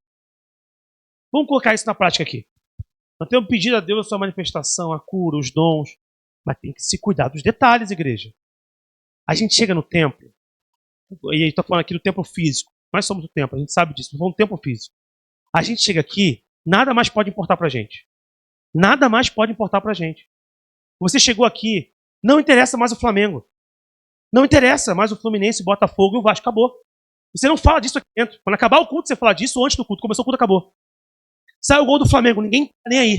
Vamos colocar isso na prática aqui. Nós temos pedido a Deus a sua manifestação, a cura, os dons. Mas tem que se cuidar dos detalhes, igreja. A gente chega no templo, e a gente está falando aqui do templo físico. Nós somos o templo, a gente sabe disso. Nós falamos do templo físico. A gente chega aqui, nada mais pode importar pra gente. Nada mais pode importar pra gente. Você chegou aqui, não interessa mais o Flamengo. Não interessa mais o Fluminense, o Botafogo e o Vasco. Acabou. Você não fala disso aqui dentro. Quando acabar o culto, você fala disso antes do culto. Começou o culto, acabou. Sai o gol do Flamengo, ninguém tá nem aí.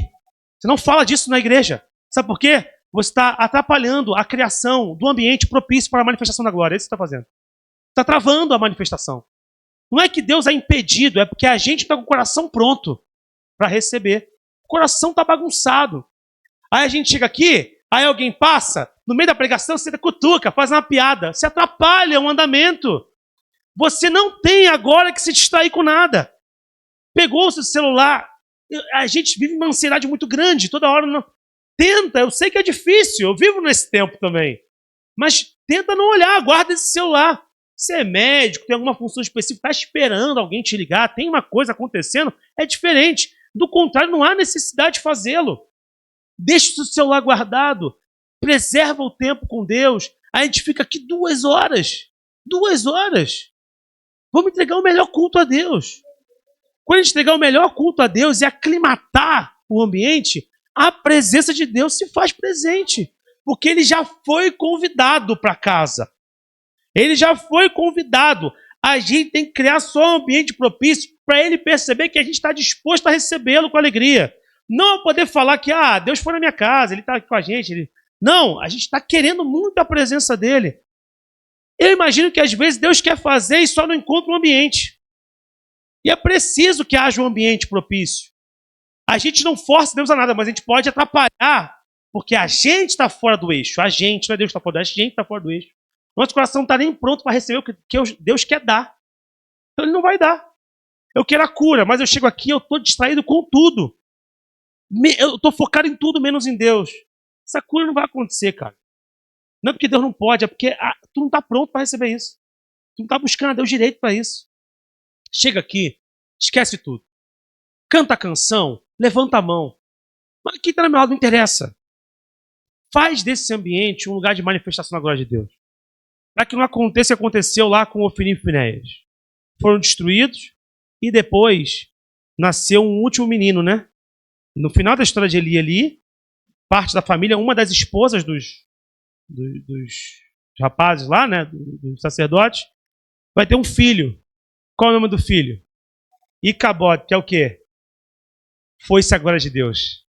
Você não fala disso na igreja. Sabe por quê? Você está atrapalhando a criação do ambiente propício para a manifestação da glória. É isso que você está fazendo. Está travando a manifestação. Não é que Deus é impedido, é porque a gente está com o coração pronto para receber. O coração está bagunçado. Aí a gente chega aqui, aí alguém passa, no meio da pregação você cutuca, faz uma piada, você atrapalha o andamento. Você não tem agora que se distrair com nada. Pegou o seu celular, a gente vive uma ansiedade muito grande, toda hora não... Tenta, eu sei que é difícil, eu vivo nesse tempo também, mas tenta não olhar, guarda esse celular. Você é médico, tem alguma função específica, está esperando alguém te ligar, tem uma coisa acontecendo, é diferente. Do contrário, não há necessidade de fazê-lo. Deixa o seu celular guardado, preserva o tempo com Deus. Aí a gente fica aqui 2 horas. 2 horas. Vamos entregar o melhor culto a Deus. Quando a gente entregar o melhor culto a Deus e aclimatar o ambiente, a presença de Deus se faz presente. Porque ele já foi convidado para casa. Ele já foi convidado. A gente tem que criar só um ambiente propício para ele perceber que a gente está disposto a recebê-lo com alegria. Não poder falar que Deus foi na minha casa, ele está aqui com a gente. Não, a gente está querendo muito a presença dele. Eu imagino que às vezes Deus quer fazer e só não encontra um ambiente. E é preciso que haja um ambiente propício. A gente não força Deus a nada, mas a gente pode atrapalhar, porque a gente está fora do eixo. A gente, não é Deus que está fora do eixo, a gente está fora do eixo. Nosso coração não está nem pronto para receber o que Deus quer dar. Então ele não vai dar. Eu quero a cura, mas eu chego aqui e eu estou distraído com tudo. Eu estou focado em tudo menos em Deus. Essa cura não vai acontecer, cara. Não é porque Deus não pode, é porque tu não está pronto para receber isso. Tu não está buscando a Deus direito para isso. Chega aqui, esquece tudo. Canta a canção, levanta a mão. Mas quem está na minha lado não interessa. Faz desse ambiente um lugar de manifestação da glória de Deus. Para que não aconteça o que aconteceu lá com Ofni e Finéias. Foram destruídos e depois nasceu um último menino, né? No final da história de Eli ali, parte da família, uma das esposas dos rapazes lá, né? Dos sacerdotes, vai ter um filho. Qual é o nome do filho? Icabote, que é o quê? Foi-se a glória de Deus.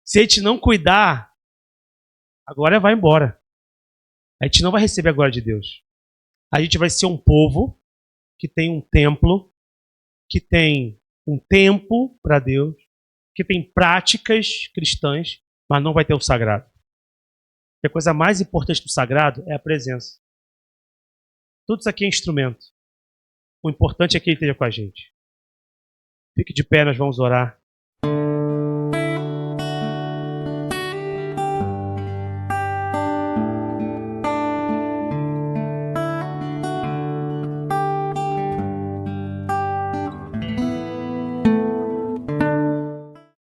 Se a gente não cuidar, a glória vai embora. A gente não vai receber a glória de Deus. A gente vai ser um povo que tem um templo, que tem um tempo para Deus, que tem práticas cristãs, mas não vai ter o sagrado. A coisa mais importante do sagrado é a presença. Tudo isso aqui é instrumento. O importante é que ele esteja com a gente. Fique de pé, nós vamos orar.